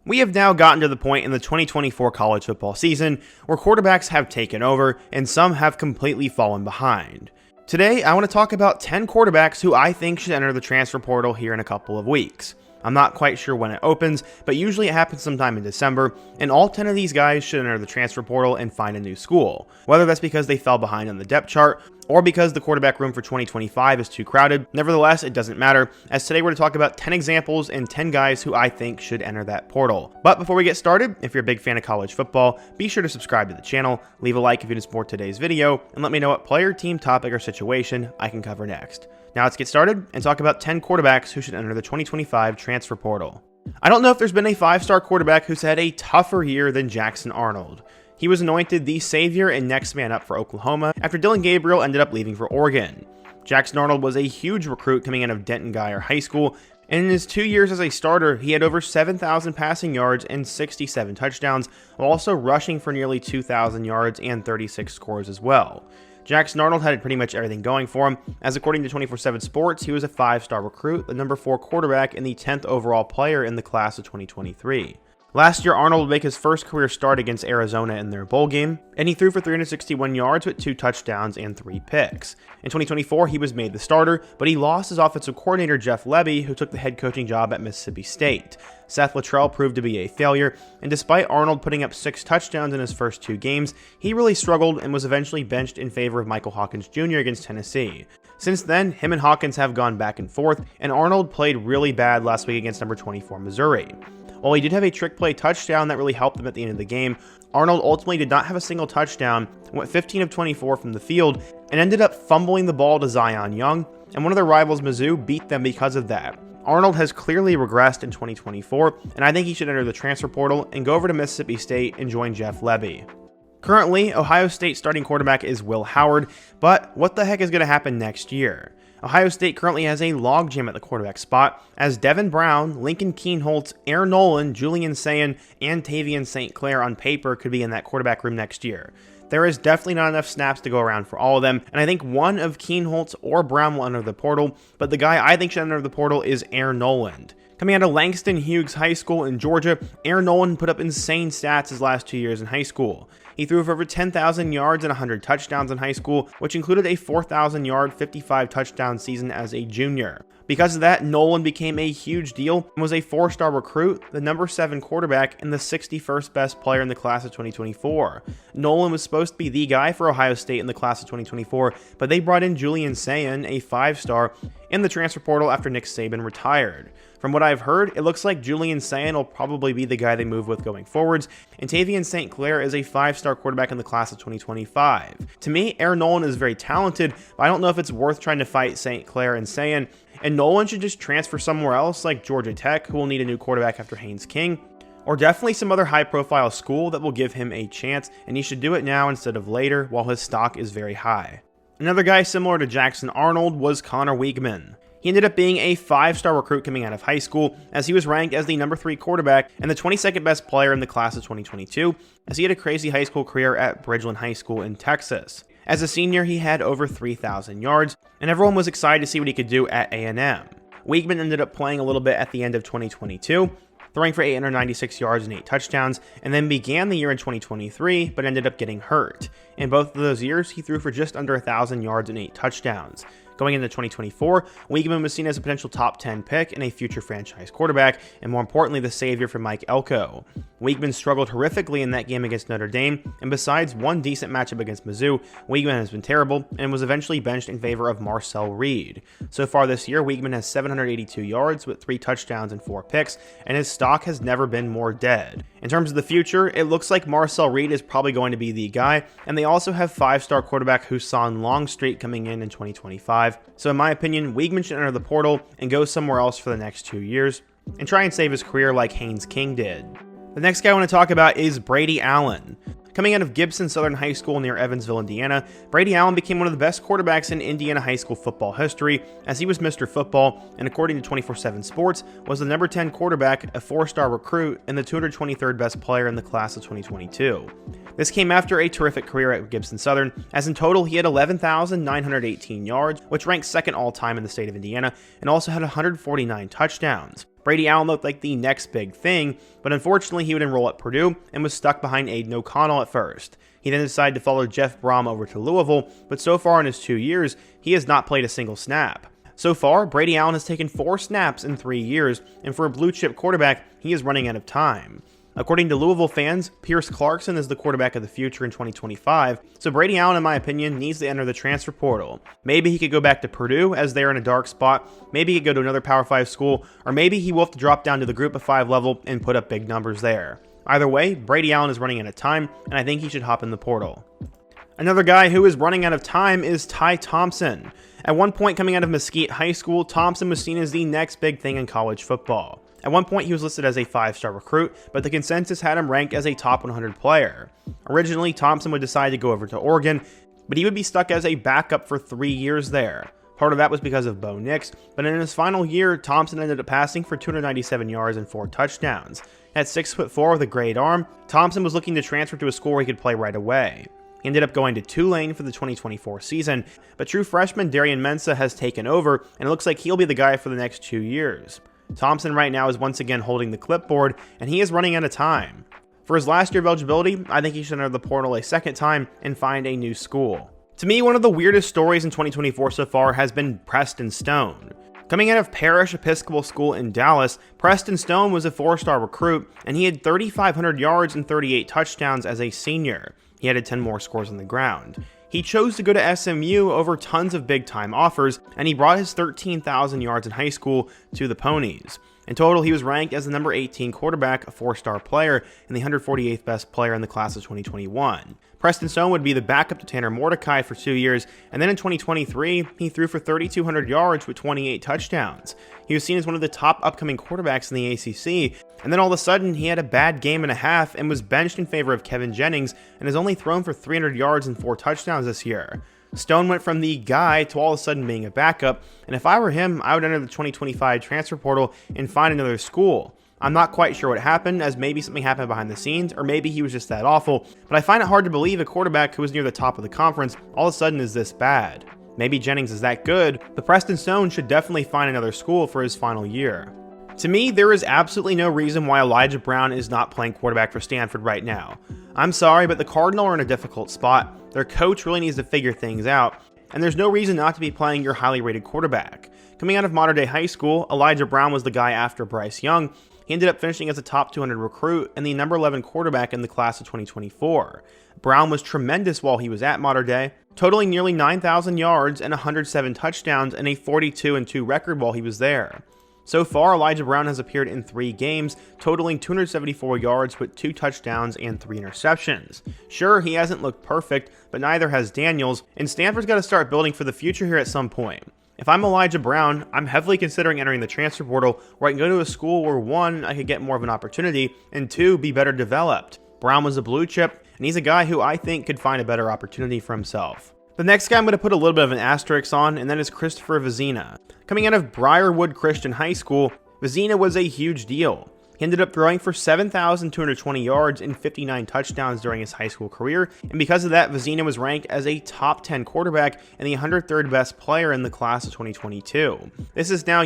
We have now gotten to the point in the 2024 college football season where quarterbacks have taken over and some have completely fallen behind. Today, I want to talk about 10 quarterbacks who I think should enter the transfer portal here in a couple of weeks. I'm not quite sure when it opens, but usually it happens sometime in December, and all 10 of these guys should enter the transfer portal and find a new school. Whether that's because they fell behind on the depth chart, or because the quarterback room for 2025 is too crowded, nevertheless, it doesn't matter, as today we're going to talk about 10 examples and 10 guys who I think should enter that portal. But before we get started, if you're a big fan of college football, be sure to subscribe to the channel, leave a like if you want to support today's video, and let me know what player, team, topic, or situation I can cover next. Now let's get started and talk about 10 quarterbacks who should enter the 2025 transfer portal. I don't know if there's been a 5-star quarterback who's had a tougher year than Jackson Arnold. He was anointed the savior and next man up for Oklahoma after Dillon Gabriel ended up leaving for Oregon. Jackson Arnold was a huge recruit coming out of Denton Guyer High School, and in his 2 years as a starter, he had over 7,000 passing yards and 67 touchdowns, while also rushing for nearly 2,000 yards and 36 scores as well. Jackson Arnold had pretty much everything going for him, as according to 24/7 Sports, he was a 5-star recruit, the number 4 quarterback, and the 10th overall player in the class of 2023. Last year, Arnold would make his first career start against Arizona in their bowl game, and he threw for 361 yards with 2 touchdowns and 3 picks. In 2024, he was made the starter, but he lost his offensive coordinator Jeff Lebby, who took the head coaching job at Mississippi State. Seth Luttrell proved to be a failure, and despite Arnold putting up 6 touchdowns in his first 2 games, he really struggled and was eventually benched in favor of Michael Hawkins Jr. against Tennessee. Since then, him and Hawkins have gone back and forth, and Arnold played really bad last week against number 24 Missouri. While he did have a trick play touchdown that really helped him at the end of the game, Arnold ultimately did not have a single touchdown, went 15 of 24 from the field, and ended up fumbling the ball to Zion Young, and one of their rivals, Mizzou, beat them because of that. Arnold has clearly regressed in 2024, and I think he should enter the transfer portal and go over to Mississippi State and join Jeff Lebby. Currently, Ohio State starting quarterback is Will Howard, but what the heck is going to happen next year? Ohio State currently has a logjam at the quarterback spot, as Devin Brown, Lincoln Keenholz, Aaron Nolan, Julian Sayin, and Tavian St. Clair on paper could be in that quarterback room next year. There is definitely not enough snaps to go around for all of them, and I think one of Keenholz or Brown will enter the portal, but the guy I think should enter the portal is Aaron Nolan. Coming out of Langston Hughes High School in Georgia, Aaron Nolan put up insane stats his last 2 years in high school. He threw for over 10,000 yards and 100 touchdowns in high school, which included a 4,000-yard, 55-touchdown season as a junior. Because of that, Nolan became a huge deal and was a 4-star recruit, the number 7 quarterback, and the 61st best player in the class of 2024. Nolan was supposed to be the guy for Ohio State in the class of 2024, but they brought in Julian Sayin, a 5-star, in the transfer portal after Nick Saban retired. From what I've heard, it looks like Julian Sayin will probably be the guy they move with going forwards, and Tavian St. Clair is a 5-star quarterback in the class of 2025. To me, Aaron Nolan is very talented, but I don't know if it's worth trying to fight St. Clair and Sayin, and Nolan should just transfer somewhere else like Georgia Tech, who will need a new quarterback after Haynes King, or definitely some other high-profile school that will give him a chance, and he should do it now instead of later while his stock is very high. Another guy similar to Jackson Arnold was Connor Weigman. He ended up being a 5-star recruit coming out of high school, as he was ranked as the number 3 quarterback and the 22nd best player in the class of 2022, as he had a crazy high school career at Bridgeland High School in Texas. As a senior, he had over 3,000 yards, and everyone was excited to see what he could do at A&M. Weigman ended up playing a little bit at the end of 2022, throwing for 896 yards and 8 touchdowns, and then began the year in 2023, but ended up getting hurt. In both of those years, he threw for just under 1,000 yards and 8 touchdowns. Going into 2024, Weigman was seen as a potential top 10 pick and a future franchise quarterback, and more importantly, the savior for Mike Elko. Weigman struggled horrifically in that game against Notre Dame, and besides one decent matchup against Mizzou, Weigman has been terrible and was eventually benched in favor of Marcel Reed. So far this year, Weigman has 782 yards with 3 touchdowns and 4 picks, and his stock has never been more dead. In terms of the future, it looks like Marcel Reed is probably going to be the guy, and they also have 5-star quarterback Husan Longstreet coming in 2025. So in my opinion, Weigman should enter the portal and go somewhere else for the next 2 years, and try and save his career like Haynes King did. The next guy I want to talk about is Brady Allen. Coming out of Gibson Southern High School near Evansville, Indiana, Brady Allen became one of the best quarterbacks in Indiana high school football history, as he was Mr. Football, and according to 24/7 Sports, was the number 10 quarterback, a 4-star recruit, and the 223rd best player in the class of 2022. This came after a terrific career at Gibson Southern, as in total he had 11,918 yards, which ranks second all-time in the state of Indiana, and also had 149 touchdowns. Brady Allen looked like the next big thing, but unfortunately he would enroll at Purdue and was stuck behind Aiden O'Connell at first. He then decided to follow Jeff Brom over to Louisville, but so far in his 2 years, he has not played a single snap. So far, Brady Allen has taken 4 snaps in 3 years, and for a blue chip quarterback, he is running out of time. According to Louisville fans, Pierce Clarkson is the quarterback of the future in 2025, so Brady Allen, in my opinion, needs to enter the transfer portal. Maybe he could go back to Purdue, as they're in a dark spot, maybe he could go to another Power 5 school, or maybe he will have to drop down to the Group of 5 level and put up big numbers there. Either way, Brady Allen is running out of time, and I think he should hop in the portal. Another guy who is running out of time is Ty Thompson. At one point coming out of Mesquite High School, Thompson was seen as the next big thing in college football. At one point he was listed as a 5-star recruit, but the consensus had him ranked as a top 100 player. Originally, Thompson would decide to go over to Oregon, but he would be stuck as a backup for 3 years there. Part of that was because of Bo Nix, but in his final year, Thompson ended up passing for 297 yards and 4 touchdowns. At 6'4" with a great arm, Thompson was looking to transfer to a school where he could play right away. He ended up going to Tulane for the 2024 season, but true freshman Darian Mensah has taken over, and it looks like he'll be the guy for the next 2 years. Thompson right now is once again holding the clipboard, and he is running out of time. For his last year of eligibility, I think he should enter the portal a second time and find a new school. To me, one of the weirdest stories in 2024 so far has been Preston Stone. Coming out of Parish Episcopal School in Dallas, Preston Stone was a 4-star recruit, and he had 3,500 yards and 38 touchdowns as a senior. He added 10 more scores on the ground. He chose to go to SMU over tons of big-time offers, and he brought his 13,000 yards in high school to the Ponies. In total, he was ranked as the number 18 quarterback, a 4-star player, and the 148th best player in the class of 2021. Preston Stone would be the backup to Tanner Mordecai for 2 years, and then in 2023, he threw for 3,200 yards with 28 touchdowns. He was seen as one of the top upcoming quarterbacks in the ACC, and then all of a sudden, he had a bad game and a half and was benched in favor of Kevin Jennings, and has only thrown for 300 yards and 4 touchdowns this year. Stone went from the guy to all of a sudden being a backup, and if I were him, I would enter the 2025 transfer portal and find another school. I'm not quite sure what happened, as maybe something happened behind the scenes, or maybe he was just that awful, but I find it hard to believe a quarterback who was near the top of the conference all of a sudden is this bad. Maybe Jennings is that good, but Preston Stone should definitely find another school for his final year. To me, there is absolutely no reason why Elijah Brown is not playing quarterback for Stanford right now. I'm sorry, but the Cardinals are in a difficult spot. Their coach really needs to figure things out, and there's no reason not to be playing your highly rated quarterback. Coming out of modern day high school, Elijah Brown was the guy after Bryce Young. He ended up finishing as a top 200 recruit and the number 11 quarterback in the class of 2024. Brown was tremendous while he was at Mater Dei, totaling nearly 9,000 yards and 107 touchdowns and a 42-2 record while he was there. So far, Elijah Brown has appeared in 3 games, totaling 274 yards with 2 touchdowns and 3 interceptions. Sure, he hasn't looked perfect, but neither has Daniels, and Stanford's got to start building for the future here at some point. If I'm Elijah Brown, I'm heavily considering entering the transfer portal, where I can go to a school where 1, I could get more of an opportunity, and 2, be better developed. Brown was a blue chip, and he's a guy who I think could find a better opportunity for himself. The next guy I'm going to put a little bit of an asterisk on, and that is Christopher Vizzina. Coming out of Briarwood Christian High School, Vizzina was a huge deal. He ended up throwing for 7,220 yards and 59 touchdowns during his high school career, and because of that, Vizzina was ranked as a top 10 quarterback and the 103rd best player in the class of 2022. This is now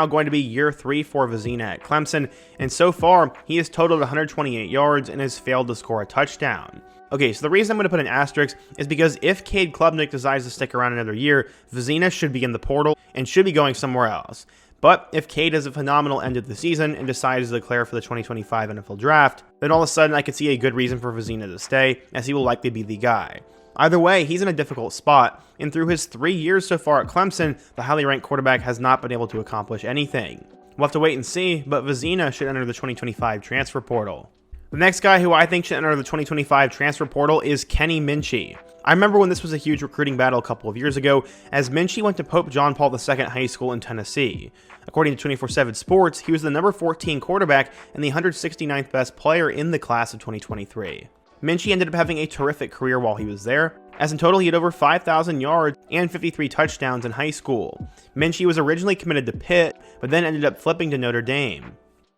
going to be year 3 for Vizzina at Clemson, and so far, he has totaled 128 yards and has failed to score a touchdown. Okay, so the reason I'm going to put an asterisk is because if Cade Klubnik decides to stick around another year, Vizzina should be in the portal and should be going somewhere else. But if Cade has a phenomenal end of the season and decides to declare for the 2025 NFL Draft, then all of a sudden I could see a good reason for Vizzina to stay, as he will likely be the guy. Either way, he's in a difficult spot, and through his 3 years so far at Clemson, the highly ranked quarterback has not been able to accomplish anything. We'll have to wait and see, but Vizzina should enter the 2025 transfer portal. The next guy who I think should enter the 2025 transfer portal is Kenny Minchey. I remember when this was a huge recruiting battle a couple of years ago, as Minchey went to Pope John Paul II High School in Tennessee. According to 24/7 Sports, he was the number 14 quarterback and the 169th best player in the class of 2023. Minchey ended up having a terrific career while he was there, as in total he had over 5,000 yards and 53 touchdowns in high school. Minchey was originally committed to Pitt, but then ended up flipping to Notre Dame.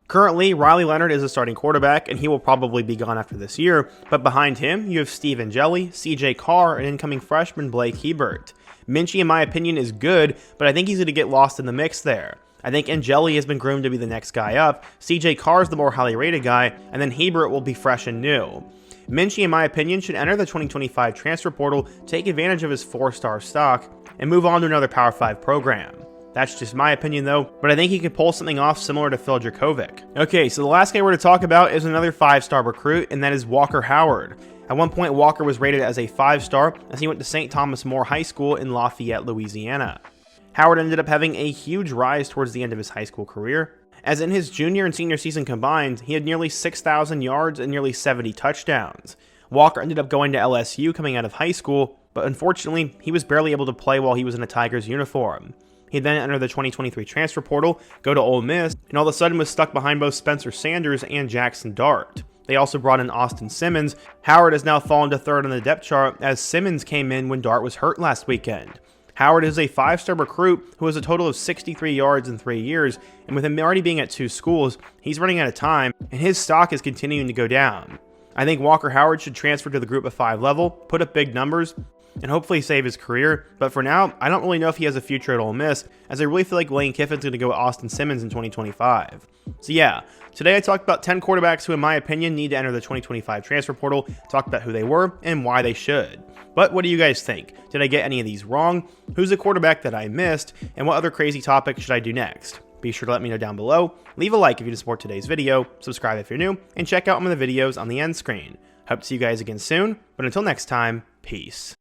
Currently, Riley Leonard is a starting quarterback, and he will probably be gone after this year, but behind him, you have Steve Angeli, CJ Carr, and incoming freshman Blake Hebert. Minchey, in my opinion, is good, but I think he's going to get lost in the mix there. I think Angeli has been groomed to be the next guy up, CJ Carr's the more highly rated guy, and then Hebert will be fresh and new. Minchey, in my opinion, should enter the 2025 transfer portal, take advantage of his 4-star stock, and move on to another Power 5 program. That's just my opinion though, but I think he could pull something off similar to Phil Dracovic. Okay, so the last guy we're to talk about is another 5-star recruit, and that is Walker Howard. At one point, Walker was rated as a 5-star as he went to St. Thomas More High School in Lafayette, Louisiana. Howard ended up having a huge rise towards the end of his high school career, as in his junior and senior season combined, he had nearly 6,000 yards and nearly 70 touchdowns. Walker ended up going to LSU coming out of high school, but unfortunately, he was barely able to play while he was in a Tigers uniform. He then entered the 2023 transfer portal, go to Ole Miss, and all of a sudden was stuck behind both Spencer Sanders and Jackson Dart. They also brought in Austin Simmons. Howard has now fallen to third on the depth chart as Simmons came in when Dart was hurt last weekend. Howard is a 5-star recruit who has a total of 63 yards in 3 years, and with him already being at 2 schools, he's running out of time, and his stock is continuing to go down. I think Walker Howard should transfer to the group of 5 level, put up big numbers, and hopefully save his career, but for now, I don't really know if he has a future at Ole Miss, as I really feel like Lane Kiffin's going to go with Austin Simmons in 2025. So yeah, today I talked about 10 quarterbacks who in my opinion need to enter the 2025 transfer portal, talked about who they were and why they should. But what do you guys think? Did I get any of these wrong? Who's a quarterback that I missed? And what other crazy topic should I do next? Be sure to let me know down below, leave a like if you support today's video, subscribe if you're new, and check out some of the videos on the end screen. Hope to see you guys again soon, but until next time, peace.